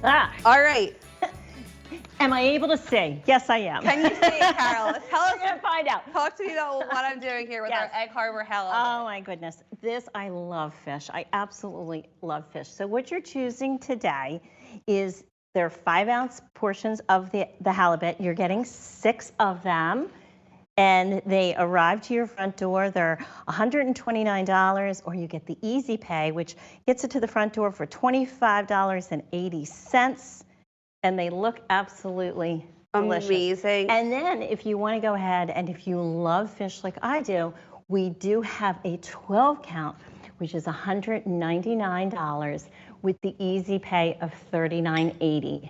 Ah, All right. am I able to see? Yes, I am. Can you see it, Carol? Tell us. We're gonna find out. Talk to me about what I'm doing here with Yes. our Egg Harbor halibut. Oh my goodness. I love fish. I absolutely love fish. So what you're choosing today is there are 5-ounce portions of the halibut. You're getting 6 of them. And they arrive to your front door. They're $129, or you get the Easy Pay, which gets it to the front door for $25.80. And they look absolutely delicious. Amazing. And then if you want to go ahead and if you love fish like I do, we do have a 12 count, which is $199 with the Easy Pay of $39.80.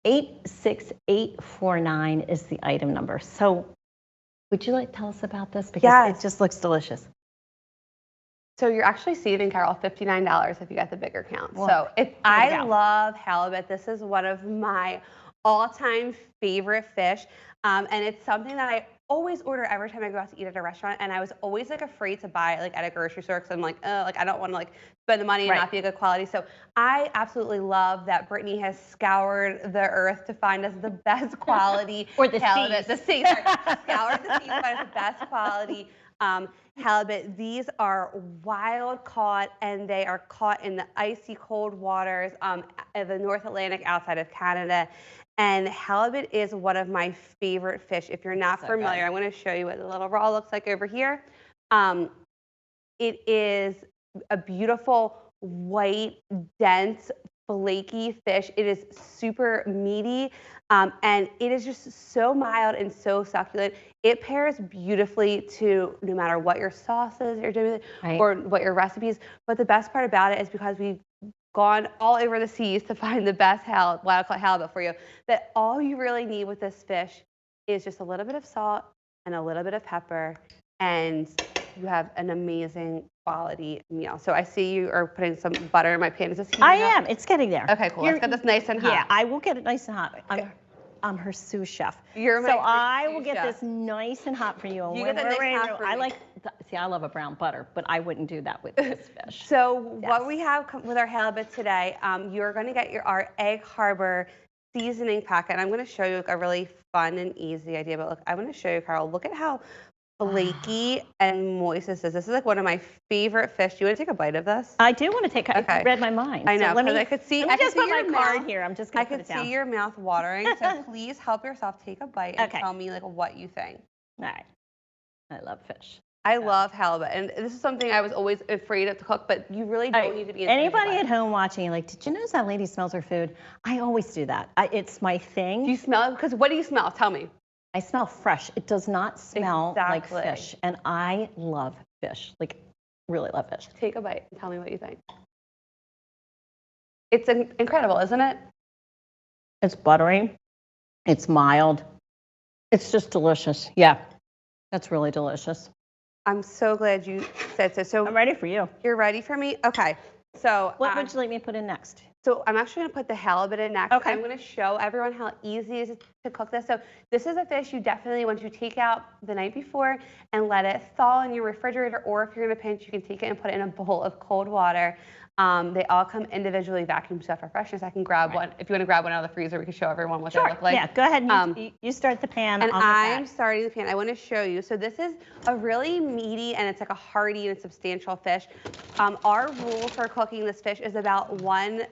86849 is the item number. So would you like to tell us about this? Because it just looks delicious. So you're actually saving, Carol, $59 if you get the bigger count. Well, so I love halibut. This is one of my all-time favorite fish. And it's something that I always order every time I go out to eat at a restaurant. And I was always like afraid to buy it like at a grocery store because I'm like, oh, like I don't want to like spend the money and not be a good quality. So I absolutely love that Brittany has scoured the earth to find us the best quality or the halibut. seas. The seas. Scoured the seas to find us the best quality halibut. These are wild caught, and they are caught in the icy cold waters of the North Atlantic outside of Canada. And halibut is one of my favorite fish. If you're not familiar, I'm going to show you what the little raw looks like over here. It is a beautiful, white, dense, flaky fish. It is super meaty, and it is just so mild and so succulent. It pairs beautifully to no matter what your sauces you're doing or what your recipes. But the best part about it is because we've gone all over the seas to find the best wild-caught halibut for you, that all you really need with this fish is just a little bit of salt and a little bit of pepper, and you have an amazing quality meal. So I see you are putting some butter in my pan. Is this heating up? I am. It's getting there. Okay, cool. Let's get this nice and hot. Yeah, I will get it nice and hot. I'm her sous chef. You're my I will sous get chef. this nice and hot for you. You get the nice and hot for me. See, I love a brown butter, but I wouldn't do that with this fish. So what we have with our halibut today, you're going to get our Egg Harbor seasoning packet. And I'm going to show you a really fun and easy idea. But look, I'm going to show you, Carol. Look at how flaky and moist this is. This is like one of my favorite fish. Do you want to take a bite of this? I do want to take. Okay. I read my mind. I know. So I could see. Let me just put my card here. I'm just going to put it down. I could see your mouth watering. So please help yourself. Take a bite and tell me like what you think. All right. I love fish. I love halibut, and this is something I was always afraid of to cook, but you really don't need to be. Anybody at home watching, like, did you notice that lady smells her food? I always do that. It's my thing. Do you smell it? Because what do you smell? Tell me. I smell fresh. It does not smell like fish, and I love fish. Like, really love fish. Take a bite and tell me what you think. It's incredible, isn't it? It's buttery. It's mild. It's just delicious. Yeah, that's really delicious. I'm so glad you said so. So I'm ready for you. You're ready for me? Okay. So what would you like me to put in next? So I'm actually going to put the halibut in next. Okay. I'm going to show everyone how easy it is to cook this. So this is a fish you definitely want to take out the night before and let it thaw in your refrigerator, or if you're in a pinch, you can take it and put it in a bowl of cold water. They all come individually vacuum sealed for freshness. I can grab one. If you want to grab one out of the freezer, we can show everyone what they look like. Yeah, go ahead and you start the pan. And I'm starting the pan. I want to show you. So this is a really meaty, and it's like a hearty and substantial fish. Our rule for cooking this fish is about 10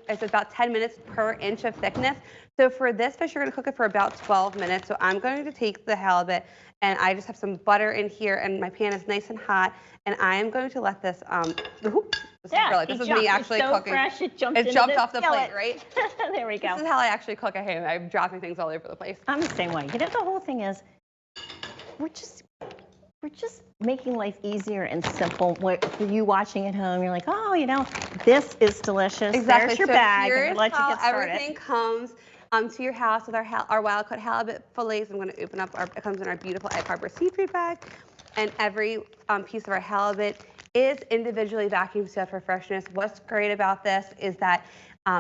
minutes per inch of thickness. So for this fish, you're going to cook it for about 12 minutes. So I'm going to take the halibut, and I just have some butter in here, and my pan is nice and hot, and I am going to let this, this is me actually cooking. Fresh, it jumped off the plate, right? There we go. This is how I actually cook at home. I'm dropping things all over the place. I'm the same way. You know, the whole thing is, we're just making life easier and simple. For you watching at home, you're like, oh, you know, this is delicious. Exactly. There's your bag, and let you get started. Everything comes to your house with our wild-caught halibut fillets. I'm going to open up it comes in our beautiful Egg Harbor seafood bag, and every piece of our halibut is individually vacuum sealed for freshness. What's great about this is that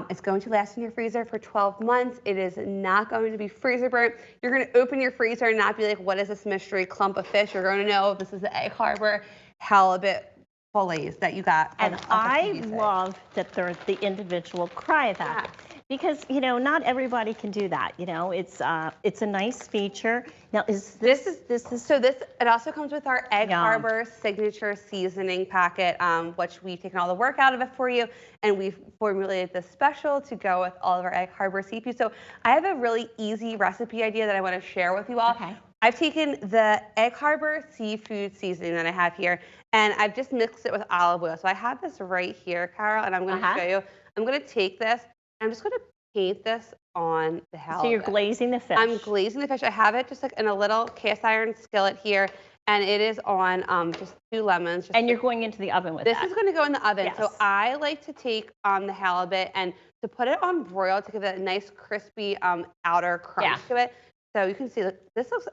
it's going to last in your freezer for 12 months. It is not going to be freezer burnt. You're going to open your freezer and not be like, what is this mystery clump of fish? You're going to know this is the Egg Harbor halibut fillets that you got. And off of I QVC. love that they're the individual cryovac. Yeah. Because, not everybody can do that. It's a nice feature. Now, this is It also comes with our Egg Yum. Harbor signature seasoning packet, which we've taken all the work out of it for you, and we've formulated this special to go with all of our Egg Harbor seafood. So I have a really easy recipe idea that I want to share with you all. Okay. I've taken the Egg Harbor seafood seasoning that I have here, and I've just mixed it with olive oil. So I have this right here, Carol, and I'm going to show you. I'm going to take this. I'm just going to paint this on the halibut. So you're glazing the fish. I'm glazing the fish. I have it just like in a little cast iron skillet here, and it is on just 2 lemons. And you're going into the oven with this that. is going to go in the oven. Yes. So I like to take the halibut and to put it on broil to give it a nice crispy outer crunch to it. So you can see that this looks,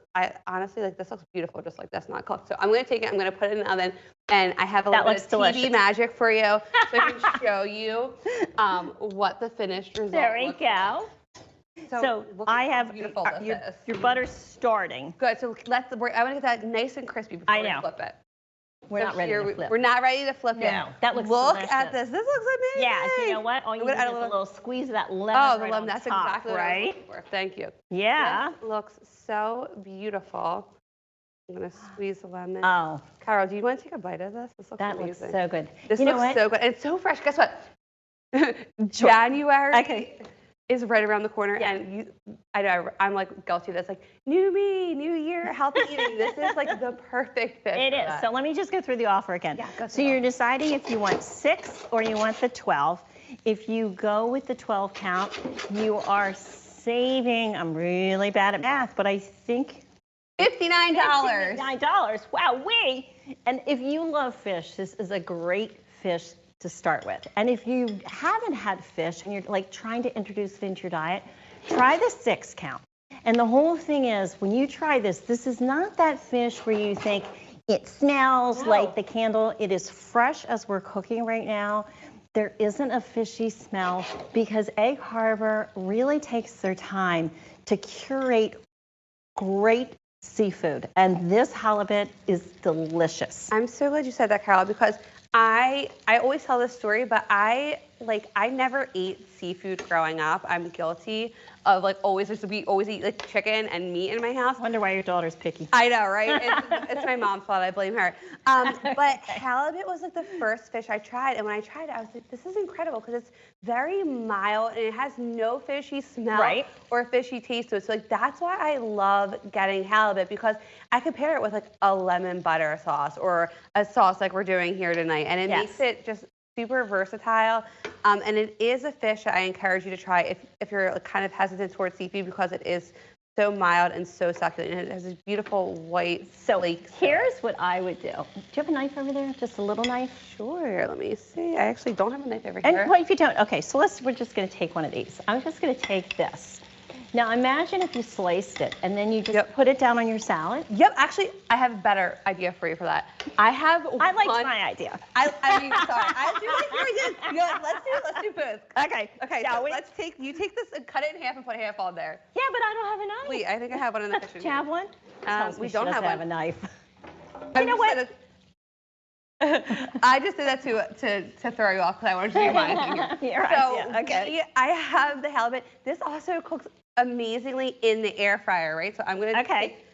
honestly, this looks beautiful just like this, not cooked. So I'm going to take it, I'm going to put it in the oven, and I have a little bit of TV magic for you so I can show you what the finished result There we looks go. like. So I have your butter's starting. Good. So I want to get that nice and crispy before we flip it. We're not ready to flip. We're not ready to flip it. No, that looks Look delicious. at this. This looks amazing. Yeah, you know what? All you need is a little squeeze of that lemon. Oh, the right lemon. on That's top, exactly what I was looking for. Thank you. Yeah. This looks so beautiful. I'm going to squeeze the lemon. Oh. Carol, do you want to take a bite of this? This looks amazing. That looks so good. This looks so good. And it's so fresh. Guess what? January is right around the corner, and I know I'm like guilty of this, like new me, new year, healthy eating. This is like the perfect fish. It is. So let me just go through the offer again. Yeah, go so you're deciding if you want 6 or you want the 12. If you go with the 12 count, you are saving. I'm really bad at math, but I think $59. $59. Wow, And if you love fish, this is a great fish to start with. And if you haven't had fish and you're like trying to introduce it into your diet, try the 6 count. And the whole thing is, when you try this, this is not that fish where you think it smells like the candle. It is fresh as we're cooking right now. There isn't a fishy smell because Egg Harbor really takes their time to curate great seafood. And this halibut is delicious. I'm so glad you said that, Carol, because I always tell this story, but I never ate seafood growing up. I'm guilty of we always eat like chicken and meat in my house. I wonder why your daughter's picky. I know, right? It's my mom's fault. I blame her. But halibut was like the first fish I tried, and when I tried it, I was like, this is incredible because it's very mild and it has no fishy smell or fishy taste to it. So like that's why I love getting halibut, because I could pair it with like a lemon butter sauce or a sauce like we're doing here tonight, and it makes it just super versatile, and it is a fish that I encourage you to try if you're kind of hesitant towards seafood, because it is so mild and so succulent, and it has this beautiful white flakes. Here's what I would do. Do you have a knife over there? Just a little knife? Sure. Let me see. I actually don't have a knife over here. And well, if you don't, okay. So we're just going to take one of these. I'm just going to take this. Now imagine if you sliced it and then you just put it down on your salad. Yep, actually, I have a better idea for you for that. I liked my idea. I mean, sorry, I do like your idea. You know what, let's do both. Okay. So you take this and cut it in half and put half on there. Yeah, but I don't have a knife. Wait, I think I have one in the kitchen. Do you have one? We don't have a knife. You know what? I just did that to throw you off because I wanted to do my thing here. Okay. I have the halibut. This also cooks amazingly in the air fryer, right? So I'm gonna take.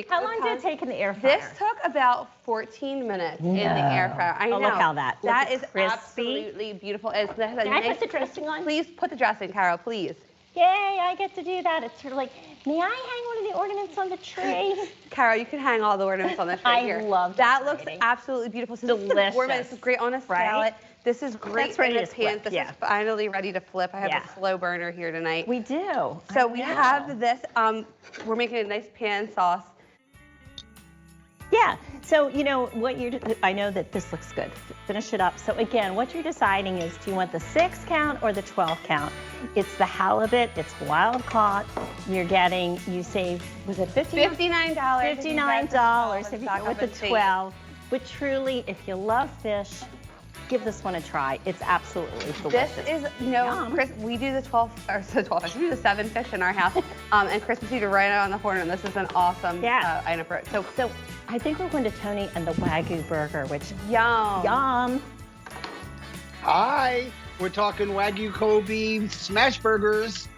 How long did it take in the air fryer? This took about 14 minutes in the air fryer. I know. Look how that is crispy. Absolutely beautiful. Can I put the dressing on? Please put the dressing, Carol, please. Yay, I get to do that. It's sort of like, may I hang one of the ornaments on the tree? Carol, you can hang all the ornaments on the tree here. I love that. Looks absolutely beautiful. So delicious. This is great on a salad. This is great ready in a to pan. flip. This is finally ready to flip. I have a slow burner here tonight. We do. So we have this, we're making a nice pan sauce. Yeah, so you know what I know that this looks good. Finish it up. So again, what you're deciding is, do you want the 6 count or the 12 count? It's the halibut, it's wild caught. You save, was it $59? $59. $59 if you go with the 12. But truly, if you love fish, give this one a try. It's absolutely delicious. This is, you know, Yum. Chris, we do the 12 fish, we do the 7 fish in our house, and Christmas Eve right on the corner, and this is an awesome item for it. So I think we're going to Tony and the Wagyu burger, which yum. yum. Hi, we're talking Wagyu Kobe smash burgers.